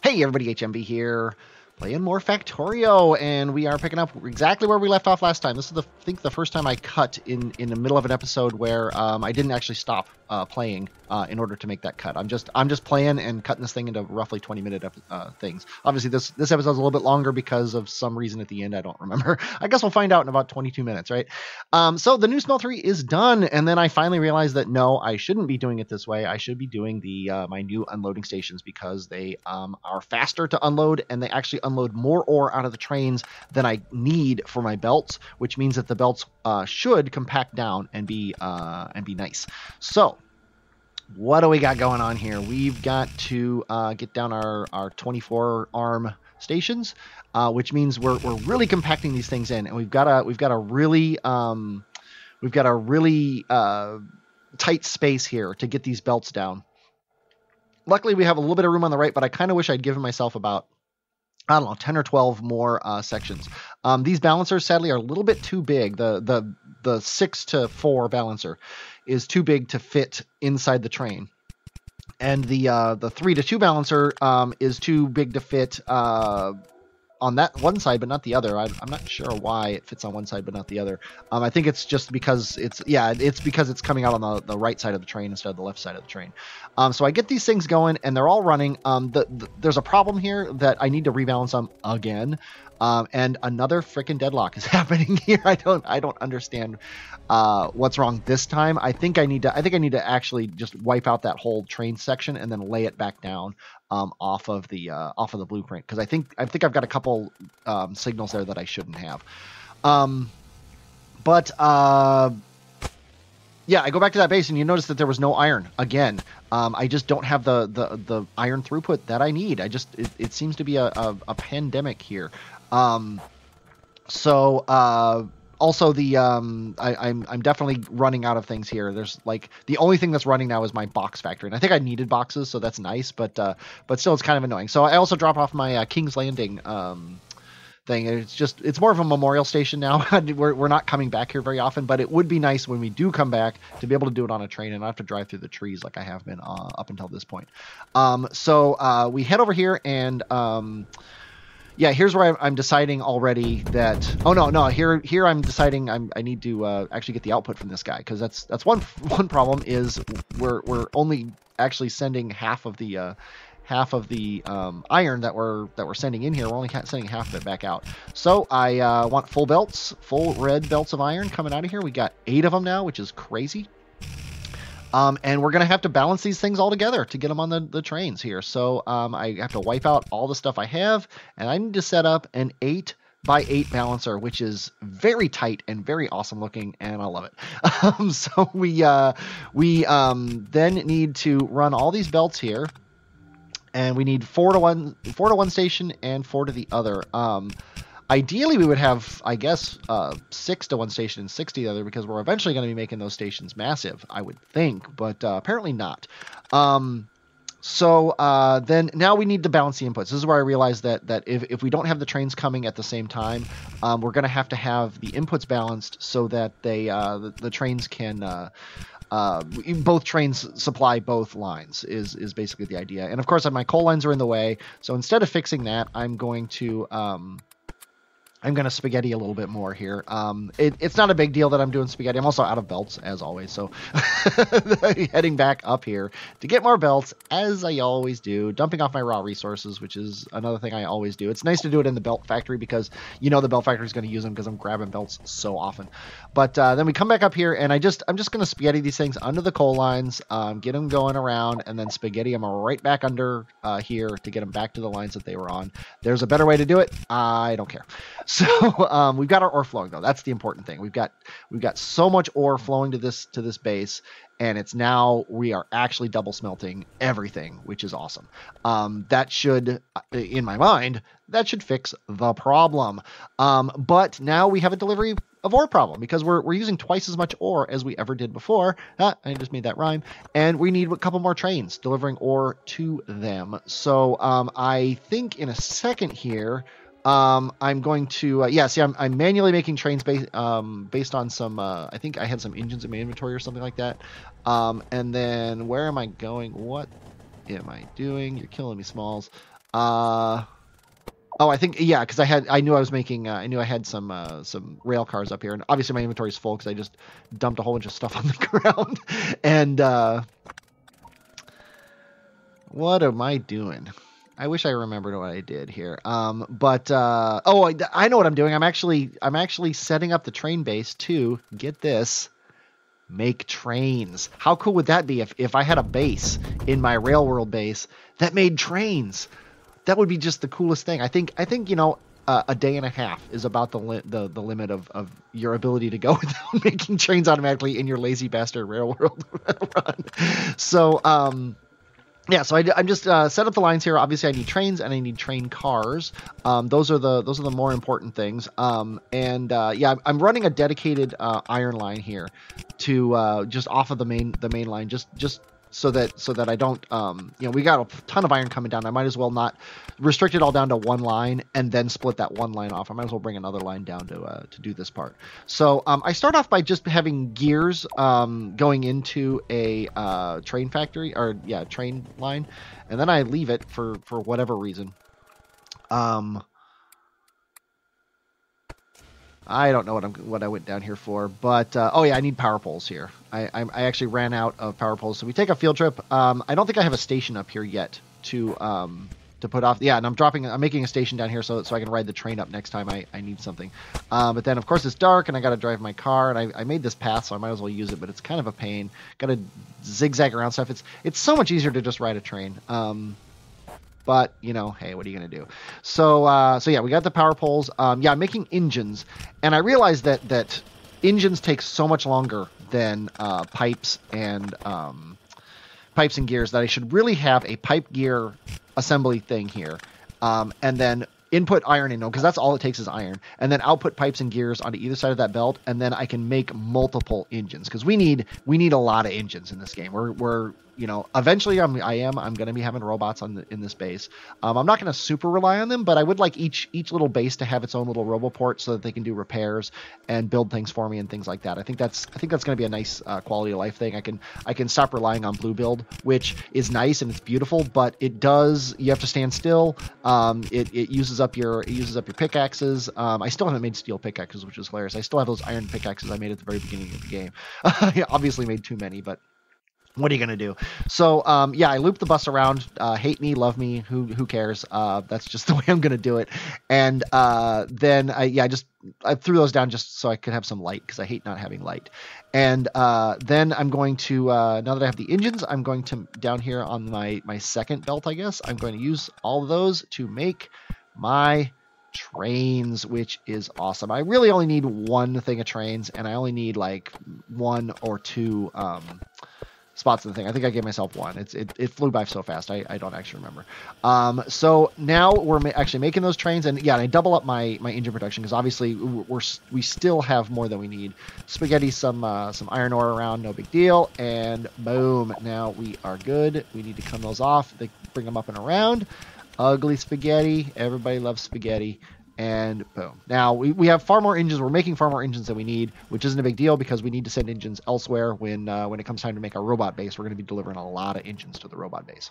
Hey everybody, HMV here, playing more Factorio, and we are picking up exactly where we left off last time. This is, I think, the first time I cut in the middle of an episode where I didn't actually stop playing in order to make that cut. I'm just playing and cutting this thing into roughly 20-minute things. Obviously, this episode's a little bit longer because of some reason at the end. I don't remember. I guess we'll find out in about 22 minutes, right? So the new smeltery is done, and then I finally realized that no, I shouldn't be doing it this way. I should be doing my new unloading stations because they are faster to unload, and they actually unload more ore out of the trains than I need for my belts, which means that the belts should compact down and be nice. So what do we got going on here? We've got to get down our 24 arm stations, which means we're really compacting these things in, and we've got a really tight space here to get these belts down. Luckily, we have a little bit of room on the right, but I kind of wish I'd given myself about, I don't know, 10 or 12 more sections. These balancers, sadly, are a little bit too big. The 6-to-4 balancer is too big to fit inside the train. And the 3-to-2 balancer is too big to fit on that one side, but not the other. I'm not sure why it fits on one side, but not the other. I think it's just because it's because it's coming out on the right side of the train instead of the left side of the train. So I get these things going, and they're all running. There's a problem here that I need to rebalance them again. And another freaking deadlock is happening here. I don't understand what's wrong this time. I think I need to actually just wipe out that whole train section and then lay it back down off of the blueprint, because I think I've got a couple signals there that I shouldn't have. Yeah, I go back to that base and you notice that there was no iron again. I just don't have the iron throughput that I need. It seems to be a pandemic here. Also I'm definitely running out of things here. There's like the only thing that's running now is my box factory, and I think I needed boxes, so that's nice, but still it's kind of annoying. So I also drop off my King's Landing thing. It's more of a memorial station now. we're not coming back here very often, but it would be nice when we do come back to be able to do it on a train and not have to drive through the trees like I have been up until this point. So we head over here, and yeah, here's where I'm deciding already that, here I'm deciding I need to actually get the output from this guy, because that's one problem is we're only actually sending half of the iron that we're sending in here. We're only sending half of it back out. So I want full red belts of iron coming out of here. We got 8 of them now, which is crazy. And we're going to have to balance these things all together to get them on the trains here. So I have to wipe out all the stuff I have, and I need to set up an 8x8 balancer, which is very tight and very awesome looking, and I love it. So we then need to run all these belts here, and we need 4 to one station and 4 to the other. Ideally, we would have, I guess, 6 to one station and 6 to the other, because we're eventually going to be making those stations massive, I would think, but apparently not. So then now we need to balance the inputs. This is where I realized that if we don't have the trains coming at the same time, we're going to have the inputs balanced so that the trains can... both trains supply both lines is basically the idea. And of course, my coal lines are in the way, so instead of fixing that, I'm going to spaghetti a little bit more here. It's not a big deal that I'm doing spaghetti. I'm also out of belts, as always, so heading back up here to get more belts, as I always do, dumping off my raw resources, which is another thing I always do. It's nice to do it in the belt factory, because the belt factory is going to use them, because I'm grabbing belts so often. But then we come back up here, and I'm just going to spaghetti these things under the coal lines, get them going around, and then spaghetti them right back under here to get them back to the lines that they were on. There's a better way to do it. I don't care. So we've got our ore flowing, though. That's the important thing. We've got so much ore flowing to this base, and we are actually double smelting everything, which is awesome. That should, in my mind, fix the problem. But now we have a delivery of ore problem, because we're using twice as much ore as we ever did before. I just made that rhyme. And we need a couple more trains delivering ore to them. So I think in a second here, I'm going to, I'm manually making trains based on some, I think I had some engines in my inventory or something like that. And then where am I going? What am I doing? You're killing me, Smalls. Oh, I think, yeah, because I knew I was making, I knew I had some rail cars up here, and obviously my inventory is full because I just dumped a whole bunch of stuff on the ground. And what am I doing? I wish I remembered what I did here. Oh, I know what I'm doing. I'm actually setting up the train base to, get this, make trains. How cool would that be if I had a base in my rail world base that made trains? That would be just the coolest thing. I think a day and a half is about the limit of your ability to go without making trains automatically in your lazy bastard rail world run. So yeah, so I'm just set up the lines here. Obviously, I need trains and I need train cars. Those are the more important things. Yeah, I'm running a dedicated iron line here to just off of the main line, just so that I don't, we got a ton of iron coming down. I might as well not restrict it all down to one line and then split that one line off. I might as well bring another line down to do this part. So I start off by just having gears going into a train factory, or train line, and then I leave it for whatever reason. I don't know what I went down here for, but oh yeah, I need power poles here. I actually ran out of power poles, so we take a field trip. I don't think I have a station up here yet to put off. Yeah, and I'm making a station down here so I can ride the train up next time I need something. But then of course it's dark and I got to drive my car, and I made this path, so I might as well use it. But it's kind of a pain. Got to zigzag around stuff. It's so much easier to just ride a train. But, hey, what are you going to do? So yeah, we got the power poles. Yeah, I'm making engines. And I realized that engines take so much longer than pipes and gears that I should really have a pipe gear assembly thing here. And then input iron in, because that's all it takes is iron. And then output pipes and gears onto either side of that belt. And then I can make multiple engines, because we need a lot of engines in this game. We're eventually I'm going to be having robots in this base. I'm not going to super rely on them, but I would like each little base to have its own little roboport so that they can do repairs and build things for me and things like that. I think that's going to be a nice quality of life thing. I can stop relying on blue build, which is nice and it's beautiful, but you have to stand still. It uses up your pickaxes. I still haven't made steel pickaxes, which is hilarious. I still have those iron pickaxes I made at the very beginning of the game. I obviously made too many, but what are you going to do? So, yeah, I loop the bus around. Hate me, love me, who cares? That's just the way I'm going to do it. And then I threw those down just so I could have some light, because I hate not having light. And then I'm going to, now that I have the engines, I'm going to, down here on my second belt, I guess, I'm going to use all of those to make my trains, which is awesome. I really only need one thing of trains, and I only need like one or two spots in the thing. I think I gave myself one. It flew by so fast. I don't actually remember. So now we're actually making those trains, and yeah, I double up my engine production, because obviously we still have more than we need. Spaghetti, some iron ore around, no big deal, and boom, now we are good. We need to come those off. They bring them up and around. Ugly spaghetti. Everybody loves spaghetti. And boom. Now we have far more engines. We're making far more engines than we need, which isn't a big deal, because we need to send engines elsewhere when it comes time to make our robot base. We're going to be delivering a lot of engines to the robot base.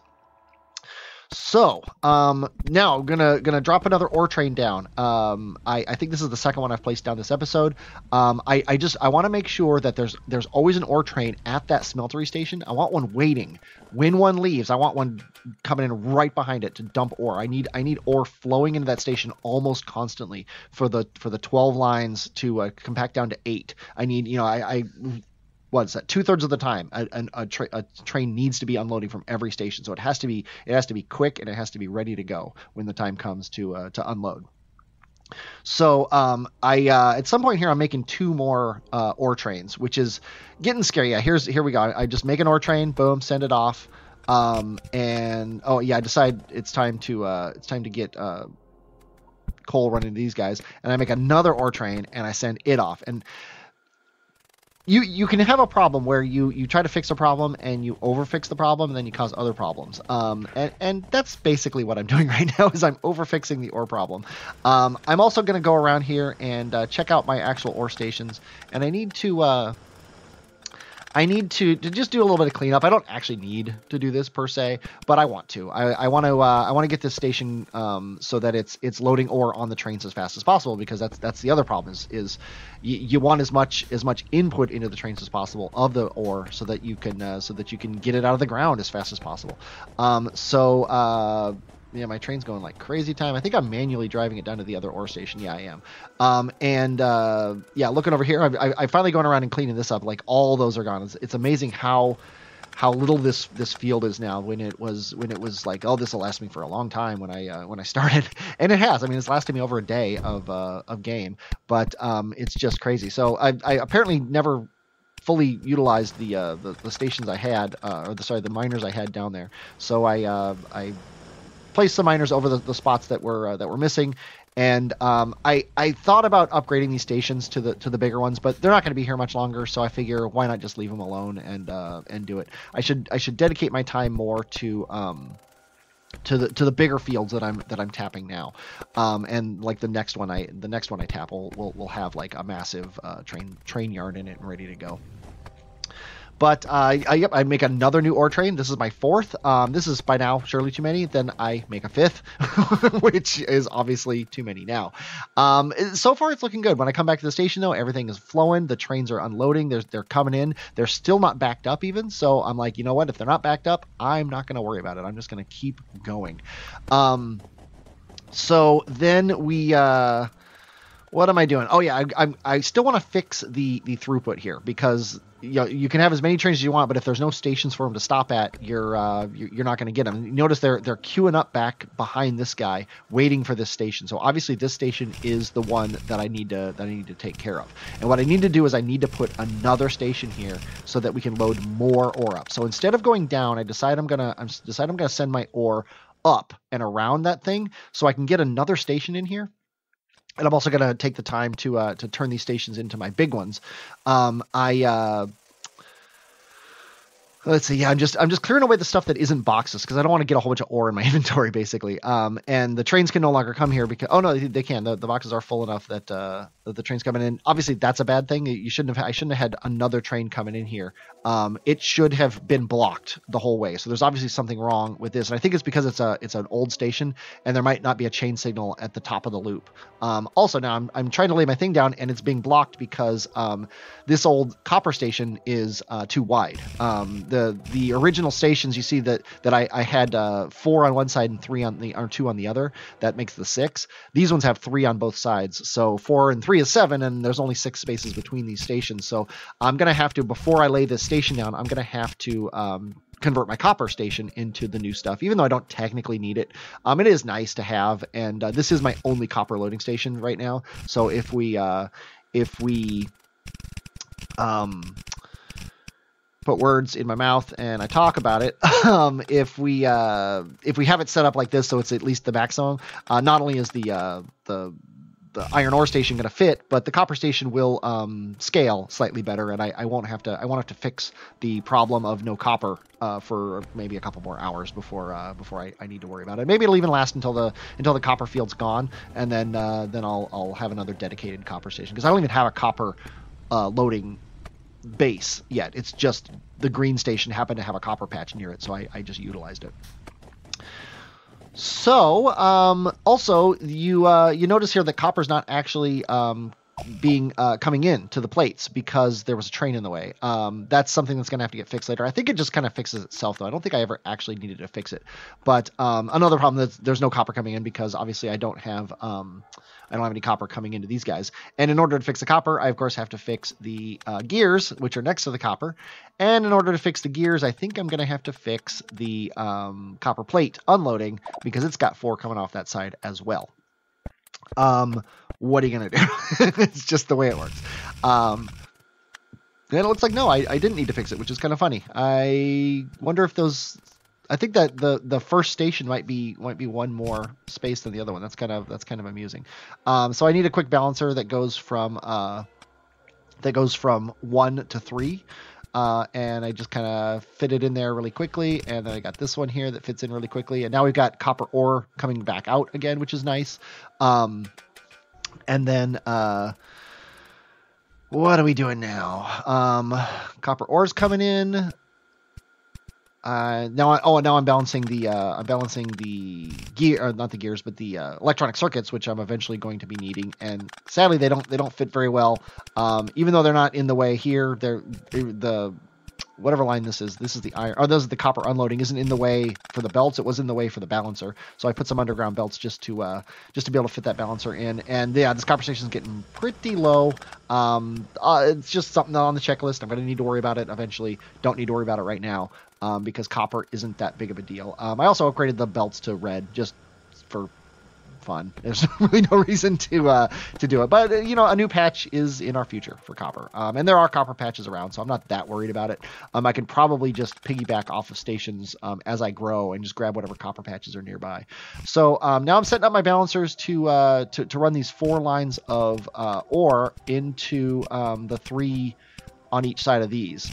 So now I'm gonna drop another ore train down. I think this is the second one I've placed down this episode. I want to make sure that there's always an ore train at that smeltery station. I want one waiting when one leaves. I want one coming in right behind it to dump ore. I need ore flowing into that station almost constantly for the 12 lines to compact down to 8. I need what's that? 2/3 of the time, a train needs to be unloading from every station. So it has to be quick, and it has to be ready to go when the time comes to unload. So at some point here, I'm making 2 more ore trains, which is getting scary. Yeah, here we go. I just make an ore train, boom, send it off, and oh yeah, I decide it's time to get coal running to these guys, and I make another ore train and I send it off. And you can have a problem where you try to fix a problem and you overfix the problem, and then you cause other problems. And that's basically what I'm doing right now, is I'm overfixing the ore problem. I'm also going to go around here and check out my actual ore stations, and I need to I need to just do a little bit of cleanup. I don't actually need to do this per se, but I want to. I want to get this station so that it's loading ore on the trains as fast as possible, because that's the other problem is you want as much input into the trains as possible of the ore so that you can get it out of the ground as fast as possible. Yeah, my train's going like crazy time. I think I'm manually driving it down to the other ore station. Yeah, I am. Yeah, looking over here, I've finally gone around and cleaning this up. Like, all those are gone. It's amazing how little this field is now. When it was like, oh, this will last me for a long time when I started, and it has. I mean, it's lasted me over a day of game, but it's just crazy. So I apparently never fully utilized the stations I had, the miners I had down there. So I placed some miners over the spots that were missing, and I thought about upgrading these stations to the bigger ones, but they're not going to be here much longer. So I figure, why not just leave them alone and do it. I should dedicate my time more to the bigger fields that I'm tapping now, and like the next one I tap will have like a massive train yard in it and ready to go. But I make another new ore train. This is my fourth. This is by now surely too many. Then I make a fifth, which is obviously too many now. So far it's looking good. When I come back to the station, though, everything is flowing. The trains are unloading. They're coming in. They're still not backed up even. So I'm like, you know what? If they're not backed up, I'm not going to worry about it. I'm just going to keep going. So then we... what am I doing? Oh yeah, I still want to fix the throughput here, because you can have as many trains as you want, but if there's no stations for them to stop at, you're not going to get them. Notice they're queuing up back behind this guy, waiting for this station. So obviously this station is the one that I need to take care of. And what I need to do is I need to put another station here so that we can load more ore up. So instead of going down, I decide I'm gonna send my ore up and around that thing so I can get another station in here. And I'm also going to take the time to turn these stations into my big ones. Let's see. Yeah, I'm just clearing away the stuff that isn't boxes, because I don't want to get a whole bunch of ore in my inventory, basically. And the trains can no longer come here because they can. The boxes are full enough that the trains coming in. Obviously, that's a bad thing. I shouldn't have had another train coming in here. It should have been blocked the whole way. So there's obviously something wrong with this, and I think it's because it's an old station and there might not be a chain signal at the top of the loop. Also, now I'm trying to lay my thing down and it's being blocked because this old copper station is too wide. The original stations, you see that I had 4 on one side and 2 on the other. That makes the 6. These ones have 3 on both sides, so 4 and 3 is 7, and there's only 6 spaces between these stations. So I'm gonna have to, before I lay this station down, I'm gonna have to convert my copper station into the new stuff, even though I don't technically need it. It is nice to have, and this is my only copper loading station right now. So if we put words in my mouth and I talk about it, if we have it set up like this, so it's at least the maximum, not only is the iron ore station going to fit, but the copper station will scale slightly better, and I won't have to fix the problem of no copper for maybe a couple more hours before I need to worry about it. Maybe it'll even last until the copper field's gone, and then I'll have another dedicated copper station, because I don't even have a copper loading base yet. It's just the green station happened to have a copper patch near it, so I just utilized it. So also you notice here that copper's not actually coming in to the plates because there was a train in the way. That's something that's going to have to get fixed later. I think it just kind of fixes itself, though. I don't think I ever actually needed to fix it. But another problem is there's no copper coming in, because obviously I don't have any copper coming into these guys. And in order to fix the copper, I of course have to fix the gears, which are next to the copper. And in order to fix the gears, I think I'm going to have to fix the copper plate unloading, because it's got 4 coming off that side as well. What are you going to do? It's just the way it works. And it looks like, no, I didn't need to fix it, which is kind of funny. I wonder if those... I think that the first station might be one more space than the other one. That's kind of amusing. So I need a quick balancer that goes from 1 to 3. And I just kind of fit it in there really quickly. And then I got this one here that fits in really quickly. And now we've got copper ore coming back out again, which is nice. And then What are we doing now? Copper ore's coming in. Now I'm balancing the gear, or not the gears, but the electronic circuits, which I'm eventually going to be needing. And sadly, they don't fit very well. Even though they're not in the way here, they're the whatever line this is the iron, or those are the copper unloading, isn't in the way for the belts. It was in the way for the balancer, so I put some underground belts just to be able to fit that balancer in. And yeah, this copper station is getting pretty low. It's just something on the checklist. I'm going to need to worry about it eventually. Don't need to worry about it right now, because copper isn't that big of a deal. I also upgraded the belts to red just for fun. There's really no reason to do it, but a new patch is in our future for copper, and there are copper patches around, so I'm not that worried about it. I can probably just piggyback off of stations as I grow and just grab whatever copper patches are nearby. So now I'm setting up my balancers to run these 4 lines of ore into the 3 on each side of these.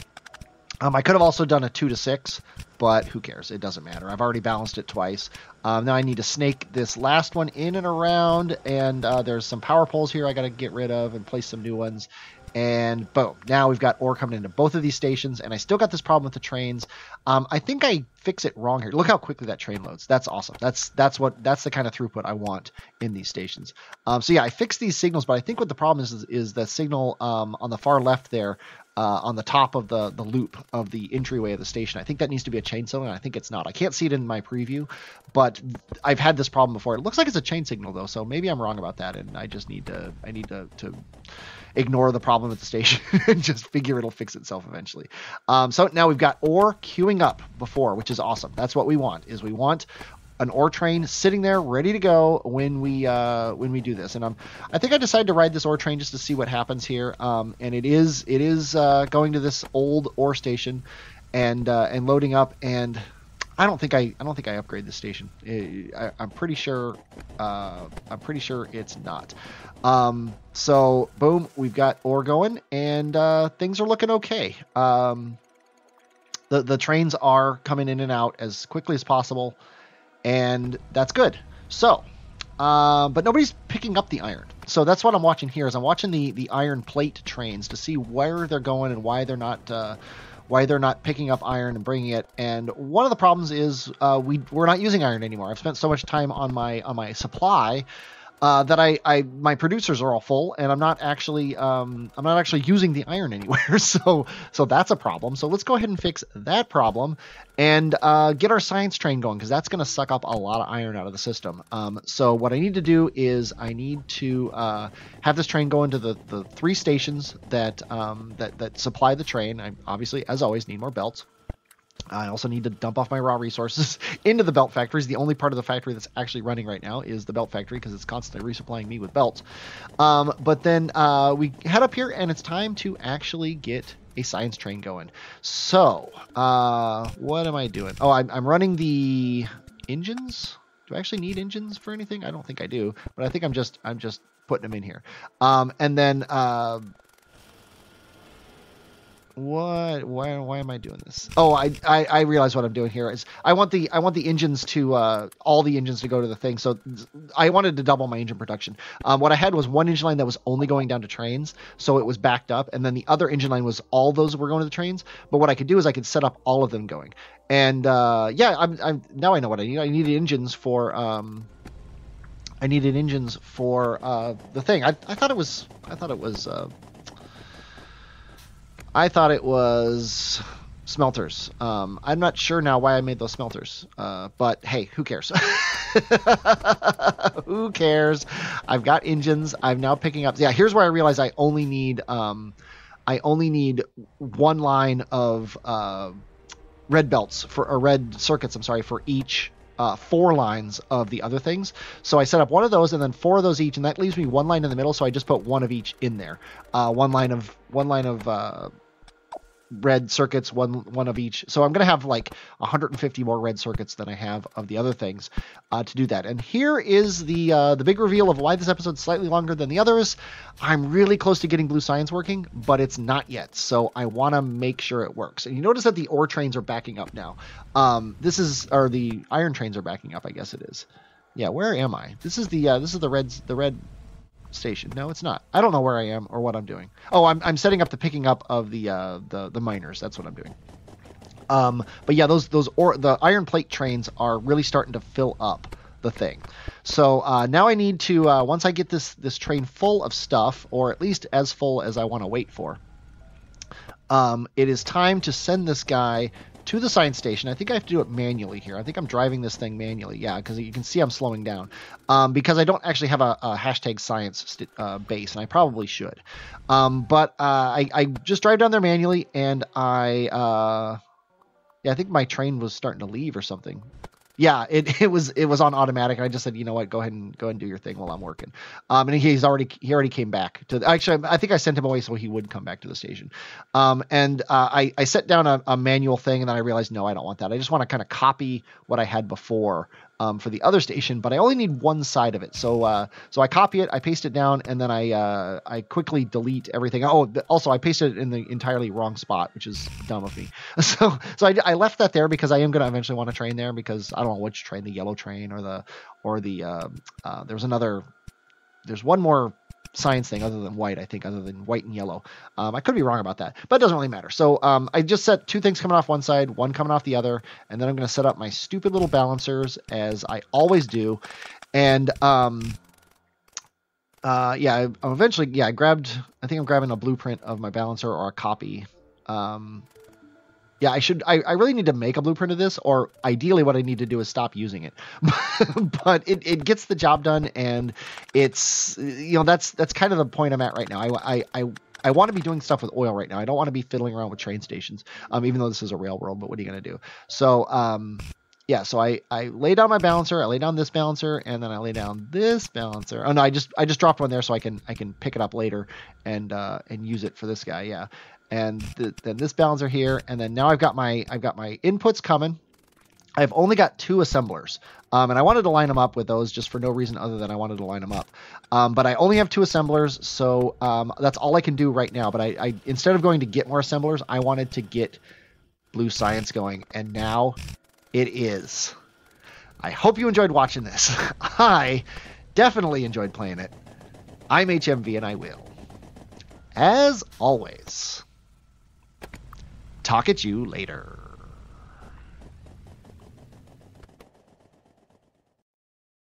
I could have also done a 2 to 6, but who cares? It doesn't matter. I've already balanced it twice. Now I need to snake this last one in and around, and there's some power poles here I got to get rid of and place some new ones. And boom, now we've got ore coming into both of these stations, and I still got this problem with the trains. I think I fix it wrong here. Look how quickly that train loads. That's awesome. That's the kind of throughput I want in these stations. So yeah, I fixed these signals, but I think what the problem is the signal on the far left there, on the top of the loop of the entryway of the station. I think that needs to be a chain signal, and I think it's not. I can't see it in my preview, but I've had this problem before. It looks like it's a chain signal though, so maybe I'm wrong about that, and I need to ignore the problem at the station and just figure it'll fix itself eventually. So now we've got ore queuing up before, which is awesome. That's what we want. We want an ore train sitting there ready to go when we do this. And I think I decided to ride this ore train just to see what happens here. And it is going to this old ore station and loading up. And I don't think I upgrade this station. I'm pretty sure it's not. So boom, we've got ore going, and things are looking okay. The trains are coming in and out as quickly as possible, and that's good. So, but nobody's picking up the iron. So that's what I'm watching here. Is I'm watching the iron plate trains to see where they're going and why they're not picking up iron and bringing it. And one of the problems is we're not using iron anymore. I've spent so much time on my supply that my producers are all full, and I'm not actually using the iron anywhere. So that's a problem. So let's go ahead and fix that problem and get our science train going, because that's going to suck up a lot of iron out of the system. So what I need to do is I need to have this train go into the 3 stations that supply the train. I obviously, as always, need more belts. I also need to dump off my raw resources into the belt factories. The only part of the factory that's actually running right now is the belt factory, because it's constantly resupplying me with belts. But then we head up here, and it's time to actually get a science train going. So what am I doing? Oh, I'm running the engines. Do I actually need engines for anything? I don't think I do, but I think I'm just putting them in here. And then why am I doing this? Oh, I realize what I'm doing here is I want the engines to all the engines to go to the thing. So I wanted to double my engine production. What I had was one engine line that was only going down to trains, so it was backed up, and then the other engine line was all those were going to the trains. But what I could do is I could set up all of them going. And yeah, I'm now I know what I need. I needed engines for the thing. I thought it was smelters. I'm not sure now why I made those smelters, but hey, who cares? Who cares? I've got engines. I'm now picking up. Yeah, here's where I realize I only need one line of red belts or red circuits. I'm sorry, for each 4 lines of the other things. So I set up one of those and then 4 of those each, and that leaves me one line in the middle. So I just put one of each in there. One line of red circuits, one of each. So I'm going to have like 150 more red circuits than I have of the other things to do that. And here is the big reveal of why this episode's slightly longer than the others. I'm really close to getting blue science working, but it's not yet. So I want to make sure it works. And you notice that the ore trains are backing up now. The iron trains are backing up, I guess it is. Yeah, where am I? This is the red station. No, it's not. I don't know where I am or what I'm doing. Oh, I'm setting up the picking up of the miners. That's what I'm doing. But yeah, the iron plate trains are really starting to fill up the thing. So now I need to once I get this train full of stuff, or at least as full as I want to wait for, it is time to send this guy to the science station. I think I have to do it manually here. I think I'm driving this thing manually. Yeah, because you can see I'm slowing down because I don't actually have a hashtag science base, and I probably should. But I just drive down there manually, and I think my train was starting to leave or something. Yeah, it was on automatic. I just said, you know what, go ahead and do your thing while I'm working. And he already came back to. Actually, I think I sent him away so he would come back to the station. I set down a manual thing, and then I realized, no, I don't want that. I just want to kind of copy what I had before for the other station, but I only need one side of it. So I copy it, I paste it down, and then I quickly delete everything. Oh, also I pasted it in the entirely wrong spot, which is dumb of me. So I left that there because I am going to eventually want to train there, because I don't know which train, the yellow train or the there's one more science thing other than white, I think, other than white and yellow. I could be wrong about that, but it doesn't really matter. So I just set two things coming off one side, one coming off the other, and then I'm going to set up my stupid little balancers as I always do. And I'm eventually, I think I'm grabbing a blueprint of my balancer or a copy. I really need to make a blueprint of this, or ideally what I need to do is stop using it. But it gets the job done, and it's, that's kind of the point I'm at right now. I want to be doing stuff with oil right now. I don't want to be fiddling around with train stations, even though this is a rail world, but what are you going to do? So, so I lay down my balancer, I lay down this balancer, and then I lay down this balancer. Oh no, I just dropped one there so I can pick it up later and use it for this guy. Yeah. And then this balancer here, and then now I've got my inputs coming. I've only got two assemblers, and I wanted to line them up with those just for no reason other than I wanted to line them up. But I only have two assemblers, so that's all I can do right now. But I instead of going to get more assemblers, I wanted to get blue science going, and now it is. I hope you enjoyed watching this. I definitely enjoyed playing it. I'm HMV, and I will, as always, talk at you later.